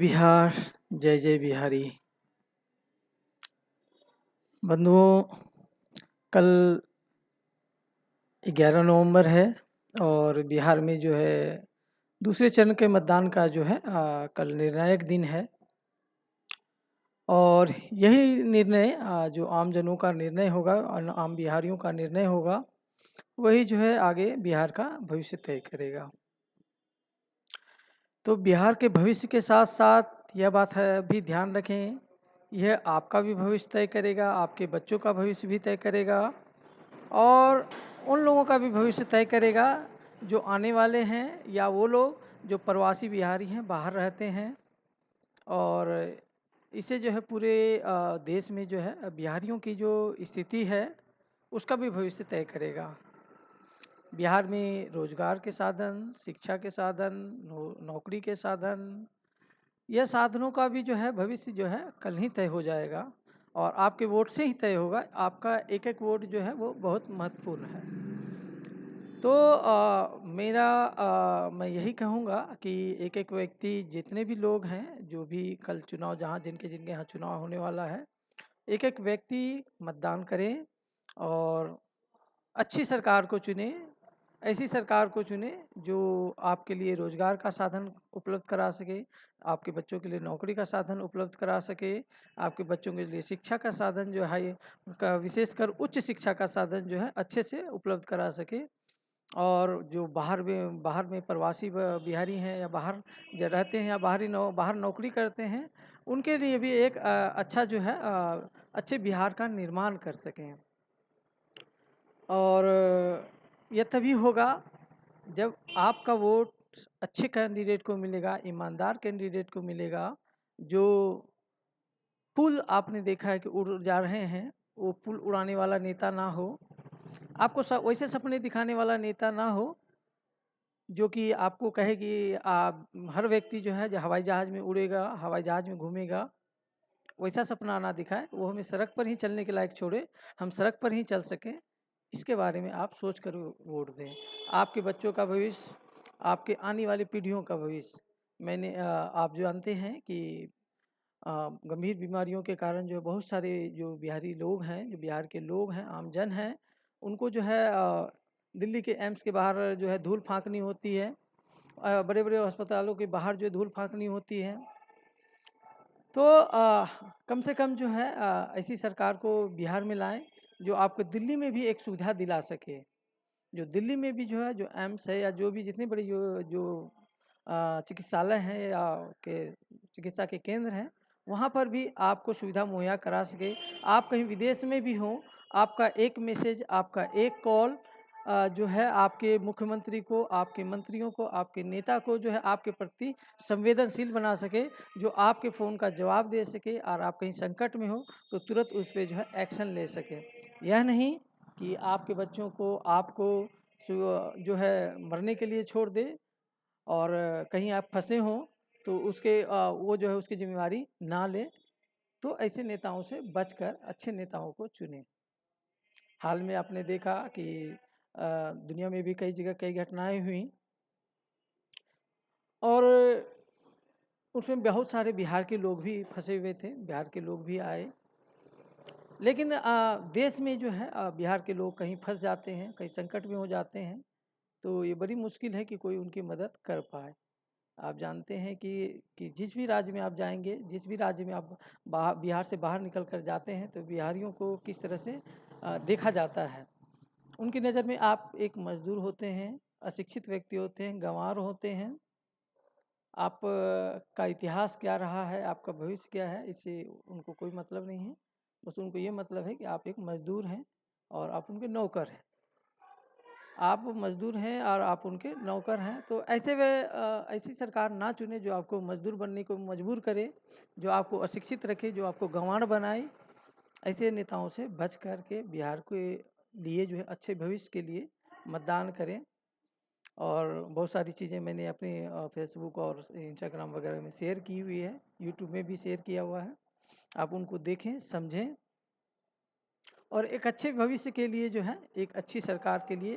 बिहार जय जय बिहारी। बंधुओं, कल 11 नवंबर है और बिहार में जो है दूसरे चरण के मतदान का जो है कल निर्णायक दिन है। और यही निर्णय जो आम जनों का निर्णय होगा और आम बिहारियों का निर्णय होगा, वही जो है आगे बिहार का भविष्य तय करेगा। तो बिहार के भविष्य के साथ साथ यह बात है भी ध्यान रखें, यह आपका भी भविष्य तय करेगा, आपके बच्चों का भविष्य भी तय करेगा और उन लोगों का भी भविष्य तय करेगा जो आने वाले हैं या वो लोग जो प्रवासी बिहारी हैं, बाहर रहते हैं। और इससे जो है पूरे देश में जो है बिहारियों की जो स्थिति है उसका भी भविष्य तय करेगा। बिहार में रोजगार के साधन, शिक्षा के साधन, नौकरी के साधन, यह साधनों का भी जो है भविष्य जो है कल ही तय हो जाएगा और आपके वोट से ही तय होगा। आपका एक एक वोट जो है वो बहुत महत्वपूर्ण है। तो मैं यही कहूँगा कि एक एक व्यक्ति, जितने भी लोग हैं, जो भी कल चुनाव जहाँ जिनके जिनके यहाँ चुनाव होने वाला है, एक एक व्यक्ति मतदान करें और अच्छी सरकार को चुने। ऐसी सरकार को चुने जो आपके लिए रोजगार का साधन उपलब्ध करा सके, आपके बच्चों के लिए नौकरी का साधन उपलब्ध करा सके, आपके बच्चों के लिए शिक्षा का साधन जो है उनका विशेषकर उच्च शिक्षा का साधन जो है अच्छे से उपलब्ध करा सके। और जो बाहर में प्रवासी बिहारी हैं या बाहर जो रहते हैं या बाहर नौकरी करते हैं, उनके लिए भी एक अच्छा जो है अच्छे बिहार का निर्माण कर सकें। और यह तभी होगा जब आपका वोट अच्छे कैंडिडेट को मिलेगा, ईमानदार कैंडिडेट को मिलेगा। जो पुल आपने देखा है कि उड़ जा रहे हैं, वो पुल उड़ाने वाला नेता ना हो, आपको वैसे सपने दिखाने वाला नेता ना हो जो कि आपको कहे कि आप हर व्यक्ति जो है जो हवाई जहाज़ में उड़ेगा, हवाई जहाज़ में घूमेगा, वैसा सपना ना दिखाए। वो हमें सड़क पर ही चलने के लायक छोड़े, हम सड़क पर ही चल सकें। इसके बारे में आप सोच कर वोट दें। आपके बच्चों का भविष्य, आपके आने वाली पीढ़ियों का भविष्य। आप जानते हैं कि गंभीर बीमारियों के कारण जो बहुत सारे जो बिहारी लोग हैं, जो बिहार के लोग हैं, आमजन हैं, उनको जो है दिल्ली के एम्स के बाहर जो है धूल फांकनी होती है, बड़े बड़े अस्पतालों के बाहर जो धूल फांकनी होती है। तो कम से कम जो है ऐसी सरकार को बिहार में लाएं जो आपको दिल्ली में भी एक सुविधा दिला सके। जो दिल्ली में भी जो है जो एम्स है या जो भी जितने बड़े जो जो चिकित्सालय हैं या के चिकित्सा के केंद्र हैं, वहाँ पर भी आपको सुविधा मुहैया करा सके। आप कहीं विदेश में भी हों, आपका एक मैसेज, आपका एक कॉल जो है आपके मुख्यमंत्री को, आपके मंत्रियों को, आपके नेता को जो है आपके प्रति संवेदनशील बना सके, जो आपके फ़ोन का जवाब दे सके और आप कहीं संकट में हो तो तुरंत उस पे जो है एक्शन ले सके। यह नहीं कि आपके बच्चों को आपको जो है मरने के लिए छोड़ दे और कहीं आप फंसे हों तो वो जो है उसकी जिम्मेवारी ना ले। तो ऐसे नेताओं से बचकर अच्छे नेताओं को चुनें। हाल में आपने देखा कि दुनिया में भी कई जगह कई घटनाएं हुई और उसमें बहुत सारे बिहार के लोग भी फंसे हुए थे, बिहार के लोग भी आए। लेकिन देश में जो है बिहार के लोग कहीं फंस जाते हैं, कहीं संकट में हो जाते हैं, तो ये बड़ी मुश्किल है कि कोई उनकी मदद कर पाए। आप जानते हैं कि जिस भी राज्य में आप जाएंगे, जिस भी राज्य में आप बिहार से बाहर निकल कर जाते हैं, तो बिहारियों को किस तरह से देखा जाता है। उनकी नज़र में आप एक मजदूर होते हैं, अशिक्षित व्यक्ति होते हैं, गंवार होते हैं। आप का इतिहास क्या रहा है, आपका भविष्य क्या है, इससे उनको कोई मतलब नहीं है। बस उनको ये मतलब है कि आप एक मजदूर हैं और आप उनके नौकर हैं। आप मजदूर हैं और आप उनके नौकर हैं। तो ऐसी सरकार ना चुने जो आपको मजदूर बनने को मजबूर करे, जो आपको अशिक्षित रखे, जो आपको गंवार बनाए। ऐसे नेताओं से बच कर के बिहार के लिए जो है अच्छे भविष्य के लिए मतदान करें। और बहुत सारी चीज़ें मैंने अपने फेसबुक और इंस्टाग्राम वगैरह में शेयर की हुई है, यूट्यूब में भी शेयर किया हुआ है। आप उनको देखें, समझें और एक अच्छे भविष्य के लिए जो है एक अच्छी सरकार के लिए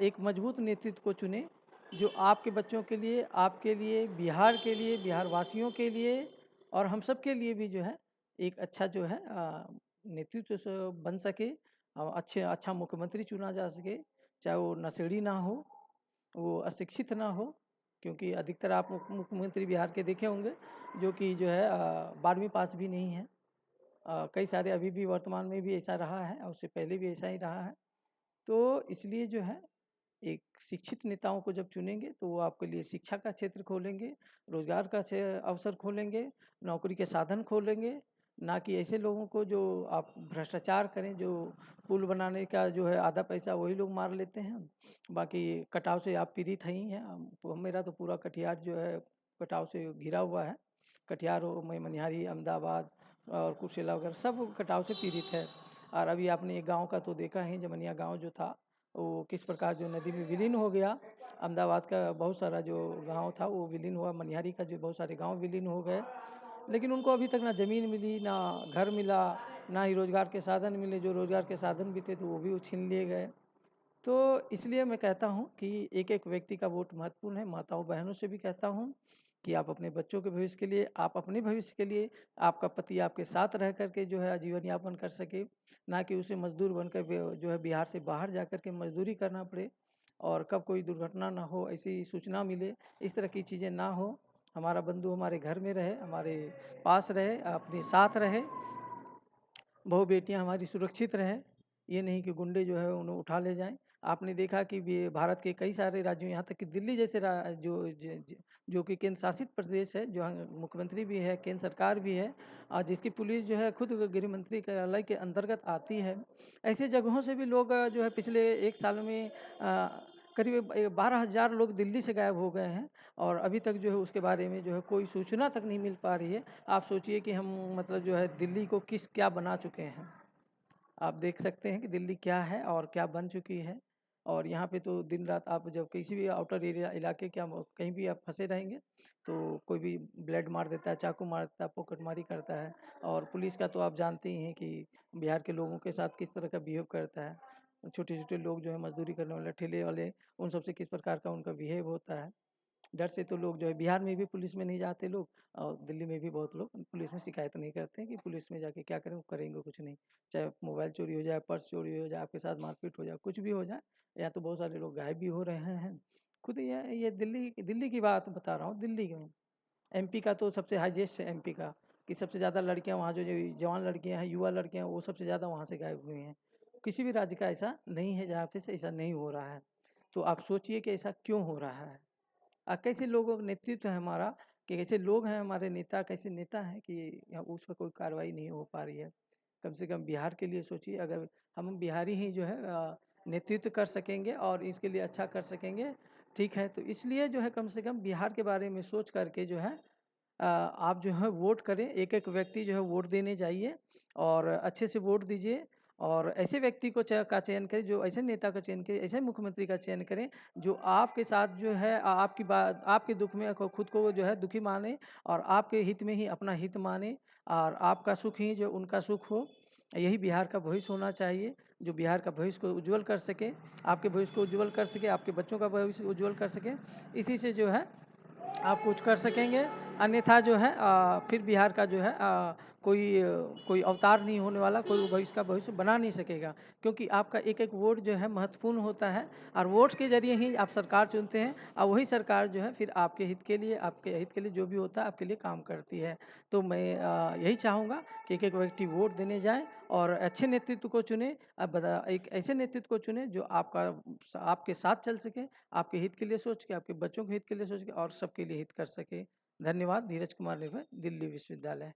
एक मजबूत नेतृत्व को चुने जो आपके बच्चों के लिए, आपके लिए, बिहार के लिए, बिहार वासियों के लिए और हम सब के लिए भी जो है एक अच्छा जो है नेतृत्व बन सके, अच्छा मुख्यमंत्री चुना जा सके, चाहे वो नशेड़ी ना हो, वो अशिक्षित ना हो, क्योंकि अधिकतर आप मुख्यमंत्री बिहार के देखे होंगे जो कि जो है 12वीं पास भी नहीं है। कई सारे अभी भी वर्तमान में भी ऐसा रहा है और उससे पहले भी ऐसा ही रहा है। तो इसलिए जो है एक शिक्षित नेताओं को जब चुनेंगे तो वो आपके लिए शिक्षा का क्षेत्र खोलेंगे, रोजगार का अवसर खोलेंगे, नौकरी के साधन खोलेंगे, ना कि ऐसे लोगों को जो आप भ्रष्टाचार करें, जो पुल बनाने का जो है आधा पैसा वही लोग मार लेते हैं, बाकी कटाव से आप पीड़ित ही हैं। मेरा तो पूरा कटिहार जो है कटाव से घिरा हुआ है। कटिहार हो, मनिहारी, अहमदाबाद और कुर्सेला वगैरह सब कटाव से पीड़ित है। और अभी आपने एक गांव का तो देखा ही, जमनिया गांव जो था वो किस प्रकार जो नदी में विलीन हो गया। अहमदाबाद का बहुत सारा जो गांव था वो विलीन हुआ, मनिहारी का जो बहुत सारे गांव विलीन हो गए, लेकिन उनको अभी तक ना ज़मीन मिली, ना घर मिला, ना ही रोज़गार के साधन मिले। जो रोज़गार के साधन भी थे तो वो भी छीन लिए गए। तो इसलिए मैं कहता हूँ कि एक एक व्यक्ति का वोट महत्वपूर्ण है। माताओं बहनों से भी कहता हूँ कि आप अपने बच्चों के भविष्य के लिए, आप अपने भविष्य के लिए, आपका पति आपके साथ रह कर के जो है जीवन यापन कर सके, ना कि उसे मजदूर बनकर जो है बिहार से बाहर जा कर के मजदूरी करना पड़े और कब कोई दुर्घटना ना हो, ऐसी सूचना मिले, इस तरह की चीज़ें ना हो। हमारा बंधु हमारे घर में रहे, हमारे पास रहे, अपने साथ रहे, बहू बेटियां हमारी सुरक्षित रहें, ये नहीं कि गुंडे जो है उन्हें उठा ले जाएं। आपने देखा कि भारत के कई सारे राज्यों, यहाँ तक कि दिल्ली जैसे जो कि केंद्र शासित प्रदेश है, जो मुख्यमंत्री भी है, केंद्र सरकार भी है और जिसकी पुलिस जो है खुद गृह मंत्री कार्यालय के अंतर्गत आती है, ऐसे जगहों से भी लोग जो है पिछले एक साल में करीब 12,000 लोग दिल्ली से गायब हो गए हैं और अभी तक जो है उसके बारे में जो है कोई सूचना तक नहीं मिल पा रही है। आप सोचिए कि हम मतलब जो है दिल्ली को क्या बना चुके हैं। आप देख सकते हैं कि दिल्ली क्या है और क्या बन चुकी है। और यहाँ पे तो दिन रात आप जब किसी भी आउटर एरिया इलाके के कहीं भी आप फंसे रहेंगे तो कोई भी ब्लेड मार देता है, चाकू मार देता है, पॉकेटमारी करता है। और पुलिस का तो आप जानते ही हैं कि बिहार के लोगों के साथ किस तरह का बिहेव करता है। छोटे छोटे लोग जो है मजदूरी करने वाले ठेले वाले, उन सबसे किस प्रकार का उनका बिहेव होता है। डर से तो लोग जो है बिहार में भी पुलिस में नहीं जाते लोग, और दिल्ली में भी बहुत लोग पुलिस में शिकायत नहीं करते हैं कि पुलिस में जाके क्या करें, वो करेंगे कुछ नहीं। चाहे मोबाइल चोरी हो जाए, पर्स चोरी हो जाए, आपके साथ मारपीट हो जाए, कुछ भी हो जाए, या तो बहुत सारे लोग गायब भी हो रहे हैं। खुद ये दिल्ली दिल्ली की बात बता रहा हूँ, दिल्ली में एमपी का तो सबसे हाईएस्ट है, एमपी का कि सबसे ज़्यादा लड़कियाँ वहाँ जो जवान लड़कियाँ हैं, युवा लड़कियाँ हैं, वो सबसे ज़्यादा वहाँ से गायब हुई हैं। किसी भी राज्य का ऐसा नहीं है जहाँ पे से ऐसा नहीं हो रहा है। तो आप सोचिए कि ऐसा क्यों हो रहा है। कैसे लोगों का नेतृत्व है हमारा, कि कैसे लोग हैं हमारे नेता, कैसे नेता हैं कि उस पर कोई कार्रवाई नहीं हो पा रही है। कम से कम बिहार के लिए सोचिए, अगर हम बिहारी ही जो है नेतृत्व कर सकेंगे और इसके लिए अच्छा कर सकेंगे, ठीक है। तो इसलिए जो है कम से कम बिहार के बारे में सोच करके जो है आप जो है वोट करें, एक एक व्यक्ति जो है वोट देने जाइए और अच्छे से वोट दीजिए। और ऐसे व्यक्ति को का चयन करें, जो ऐसे नेता का चयन करें, ऐसे मुख्यमंत्री का चयन करें जो आपके साथ जो है आपकी बात, आपके दुख में खुद को जो है दुखी माने और आपके हित में ही अपना हित माने, और आपका सुख ही जो उनका सुख हो। यही बिहार का भविष्य होना चाहिए, जो बिहार का भविष्य को उज्जवल कर सके, आपके भविष्य को उज्जवल कर सके, आपके बच्चों का भविष्य उज्जवल कर सके। इसी से जो है आप कुछ कर सकेंगे। अन्यथा जो है फिर बिहार का जो है कोई अवतार नहीं होने वाला, कोई भविष्य का भविष्य बना नहीं सकेगा, क्योंकि आपका एक एक वोट जो है महत्वपूर्ण होता है और वोट के जरिए ही आप सरकार चुनते हैं और वही सरकार जो है फिर आपके हित के लिए, आपके हित के लिए जो भी होता है आपके लिए काम करती है। तो मैं यही चाहूँगा कि एक एक व्यक्ति वोट देने जाए और अच्छे नेतृत्व को चुने। अब एक ऐसे नेतृत्व को चुने जो आपके साथ चल सके, आपके हित के लिए सोच के, आपके बच्चों के हित के लिए सोच के और सबके लिए हित कर सके। धन्यवाद। धीरज कुमार निर्भय, दिल्ली विश्वविद्यालय।